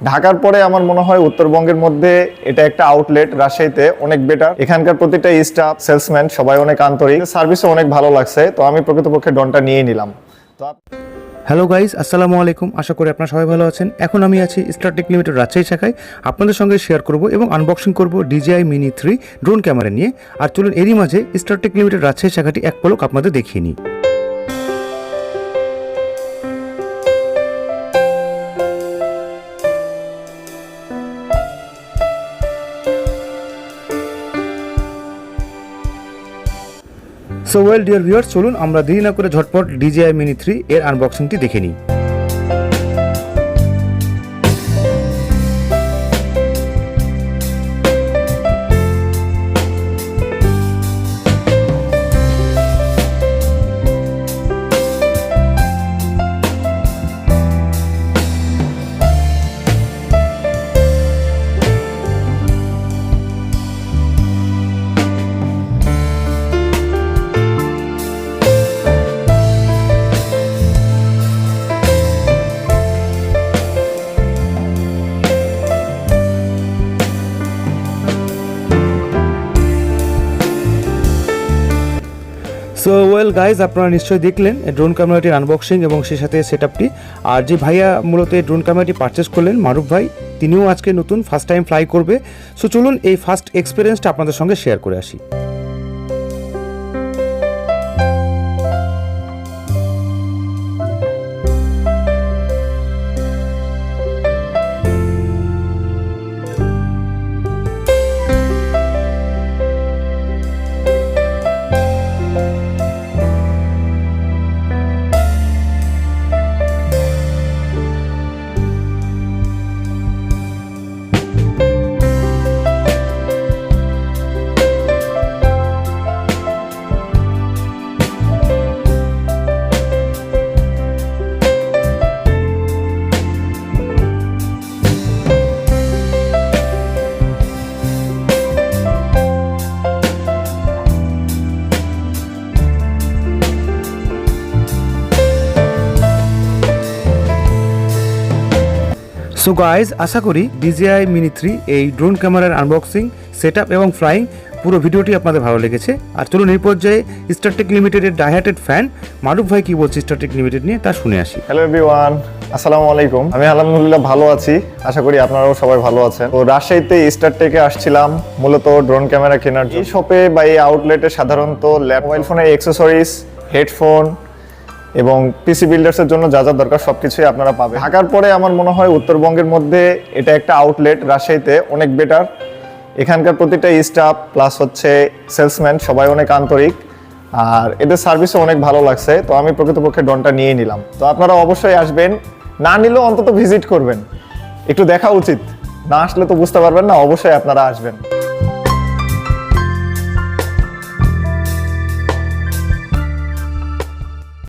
ঢাকার পরে আমার মনে হয় উত্তরবঙ্গের মধ্যে এটা একটা আউটলেট রাজশাহীতে অনেক বেটার। এখানকার প্রতিটা স্টাফ, সেলসম্যান সবাই অনেক আন্তরিক, সার্ভিসও অনেক ভালো লাগছে। তো আমি প্রকৃতপক্ষে ড্রোনটা নিয়ে নিলাম। তো হ্যালো গাইজ, আসসালামু আলাইকুম। আশা করি আপনারা সবাই ভালো আছেন। এখন আমি আছি স্টারটেক লিমিটেড রাজশাহী শাখায়। আপনাদের সঙ্গে শেয়ার করব এবং আনবক্সিং করব DJI MiNi 3 ড্রোন ক্যামেরা নিয়ে। আর চলুন এরই মাঝে স্টারটেক লিমিটেড রাজশাহী শাখাটি এক পলক আপনাদের দেখিয়ে নিই। সো ওয়েল ডিয়ার ভিউয়ার্স, চলুন আমরা দেরি না করে ঝটপট DJI MiNi 3 এর আনবক্সিংটি দেখে নিই। সো ওয়েল গাইজ, আপনারা নিশ্চয়ই দেখলেন ড্রোন ক্যামেরাটির আনবক্সিং এবং সেই সাথে সেটআপটি। আর যে ভাইয়া মূলত এই ড্রোন ক্যামেরাটি পারচেস করলেন, মারুফ ভাই, তিনিও আজকে নতুন ফার্স্ট টাইম ফ্লাই করবে। সো চলুন এই ফার্স্ট এক্সপিরিয়েন্সটা আপনাদের সঙ্গে শেয়ার করে আসি। সো গাইজ, আশা করি DJI MiNi 3 এই ড্রোন ক্যামেরার আনবক্সিং, সেটআপ এবং ফ্লাইং পুরো ভিডিওটি আপনাদের ভালো লেগেছে। আর চলুন এই পর্যায়ে স্টারটেক লিমিটেডের ডাইহার্টেড ফ্যান মারুফ ভাই কি বলছে স্টারটেক লিমিটেড নিয়ে তা শুনে আসি। হ্যালো এভরিওয়ান, আসসালামু আলাইকুম। আমি আলহামদুলিল্লাহ ভালো আছি, আশা করি আপনারাও সবাই ভালো আছেন। তো রাজশাহীতে স্টারটেকে আসছিলাম মূলত ড্রোন ক্যামেরা কেনার জন্য। এই শপে বা এই আউটলেটে সাধারণত মোবাইল ফোনের অ্যাক্সেসরিজ, হেডফোন এবং পিসি বিল্ডার্সের জন্য যা যা দরকার সবকিছুই আপনারা পাবেন। ঢাকার পরে আমার মনে হয় উত্তরবঙ্গের মধ্যে এটা একটা আউটলেট রাজশাহীতে অনেক বেটার। এখানকার প্রতিটা স্টাফ প্লাস হচ্ছে সেলসম্যান সবাই অনেক আন্তরিক, আর এদের সার্ভিসও অনেক ভালো লাগছে। তো আমি প্রকৃতপক্ষে ড্রোনটা নিয়ে নিলাম। তো আপনারা অবশ্যই আসবেন, না নিলেও অন্তত ভিজিট করবেন, একটু দেখা উচিত। না আসলে তো বুঝতে পারবেন না, অবশ্যই আপনারা আসবেন।